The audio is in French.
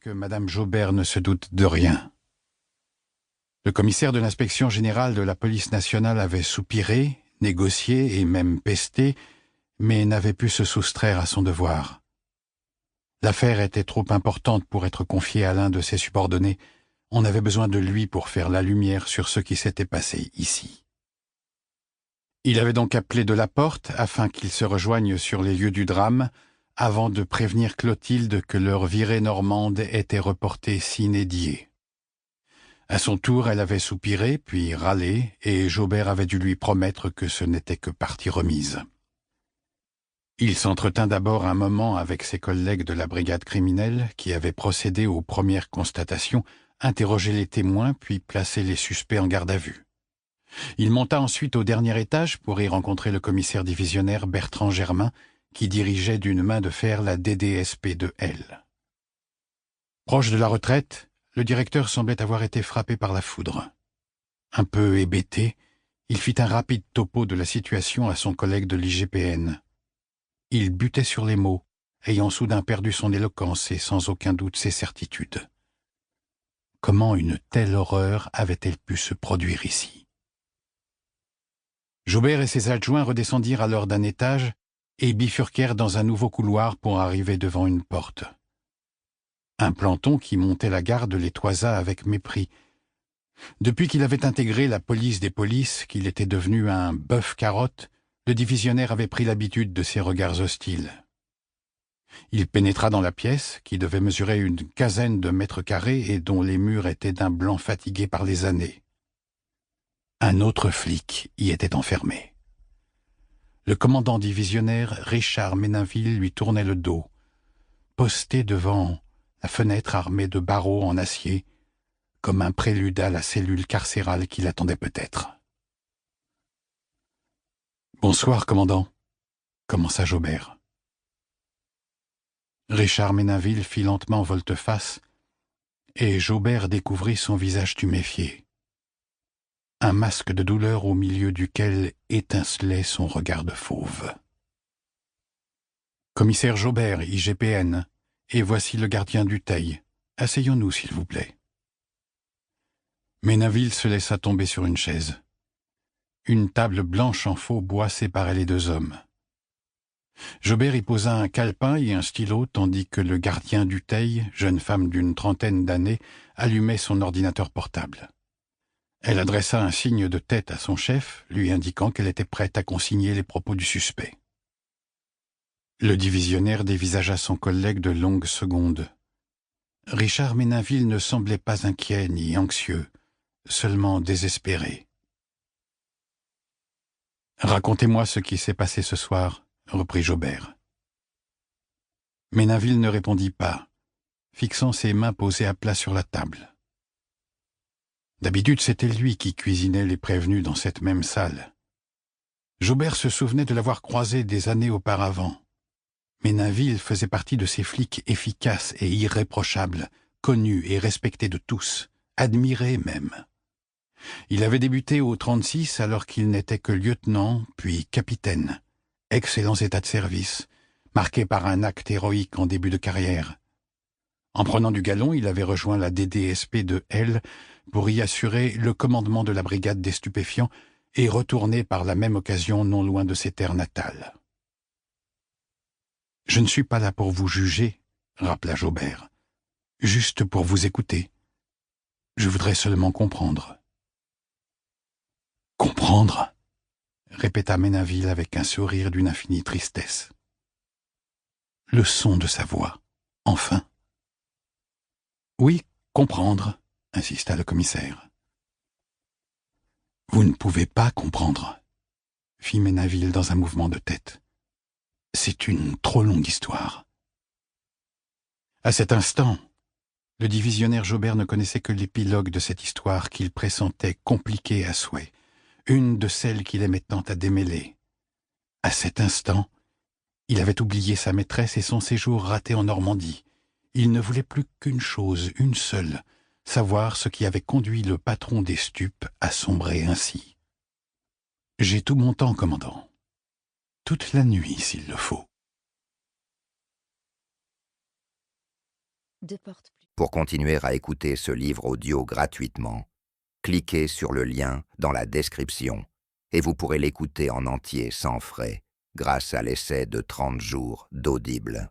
que Madame Jaubert ne se doute de rien. Le commissaire de l'inspection générale de la police nationale avait soupiré, négocié et même pesté, mais n'avait pu se soustraire à son devoir. L'affaire était trop importante pour être confiée à l'un de ses subordonnés. On avait besoin de lui pour faire la lumière sur ce qui s'était passé ici. Il avait donc appelé de la porte afin qu'ils se rejoignent sur les lieux du drame, avant de prévenir Clotilde que leur virée normande était reportée sine die. À son tour, elle avait soupiré, puis râlé, et Jaubert avait dû lui promettre que ce n'était que partie remise. Il s'entretint d'abord un moment avec ses collègues de la brigade criminelle qui avaient procédé aux premières constatations, interrogé les témoins, puis placé les suspects en garde à vue. Il monta ensuite au dernier étage pour y rencontrer le commissaire divisionnaire Bertrand Germain, qui dirigeait d'une main de fer la DDSP de L. Proche de la retraite, le directeur semblait avoir été frappé par la foudre. Un peu hébété, il fit un rapide topo de la situation à son collègue de l'IGPN. Il butait sur les mots, ayant soudain perdu son éloquence et sans aucun doute ses certitudes. Comment une telle horreur avait-elle pu se produire ici? Jaubert et ses adjoints redescendirent alors d'un étage et bifurquèrent dans un nouveau couloir pour arriver devant une porte. Un planton qui montait la garde les toisa avec mépris. Depuis qu'il avait intégré la police des polices, qu'il était devenu un bœuf-carotte, le divisionnaire avait pris l'habitude de ces regards hostiles. Il pénétra dans la pièce, qui devait mesurer une quinzaine de mètres carrés et dont les murs étaient d'un blanc fatigué par les années. Un autre flic y était enfermé. Le commandant divisionnaire Richard Méninville lui tournait le dos, posté devant la fenêtre armée de barreaux en acier, comme un prélude à la cellule carcérale qui l'attendait peut-être. « Bonsoir, commandant », commença Jaubert. Richard Méninville fit lentement volte-face, et Jaubert découvrit son visage tuméfié. Un masque de douleur au milieu duquel étincelait son regard de fauve. « Commissaire Jaubert, IGPN, et voici le gardien du Teil. Asseyons-nous, s'il vous plaît. » Méninville se laissa tomber sur une chaise. Une table blanche en faux bois séparait les deux hommes. Jaubert y posa un calepin et un stylo tandis que le gardien du Teil, jeune femme d'une trentaine d'années, allumait son ordinateur portable. Elle adressa un signe de tête à son chef, lui indiquant qu'elle était prête à consigner les propos du suspect. Le divisionnaire dévisagea son collègue de longues secondes. Richard Méninville ne semblait pas inquiet ni anxieux, seulement désespéré. « Racontez-moi ce qui s'est passé ce soir, » reprit Jaubert. Méninville ne répondit pas, fixant ses mains posées à plat sur la table. D'habitude, c'était lui qui cuisinait les prévenus dans cette même salle. Jaubert se souvenait de l'avoir croisé des années auparavant. Méninville faisait partie de ces flics efficaces et irréprochables, connus et respectés de tous, admirés même. Il avait débuté au 36 alors qu'il n'était que lieutenant, puis capitaine. Excellents états de service, marqués par un acte héroïque en début de carrière. En prenant du galon, il avait rejoint la DDSP de L pour y assurer le commandement de la brigade des stupéfiants et retourner par la même occasion non loin de ses terres natales. « Je ne suis pas là pour vous juger, » rappela Jaubert, « juste pour vous écouter. Je voudrais seulement comprendre. » « Comprendre ?» répéta Méninville avec un sourire d'une infinie tristesse. Le son de sa voix, enfin. « Oui, comprendre, » insista le commissaire. « Vous ne pouvez pas comprendre, » fit Méninville dans un mouvement de tête. « C'est une trop longue histoire. » À cet instant, le divisionnaire Jaubert ne connaissait que l'épilogue de cette histoire qu'il pressentait compliquée à souhait, une de celles qu'il aimait tant à démêler. À cet instant, il avait oublié sa maîtresse et son séjour raté en Normandie. Il ne voulait plus qu'une chose, une seule, savoir ce qui avait conduit le patron des stupes à sombrer ainsi. « J'ai tout mon temps, commandant. Toute la nuit, s'il le faut. » Pour continuer à écouter ce livre audio gratuitement, cliquez sur le lien dans la description et vous pourrez l'écouter en entier sans frais grâce à l'essai de 30 jours d'Audible.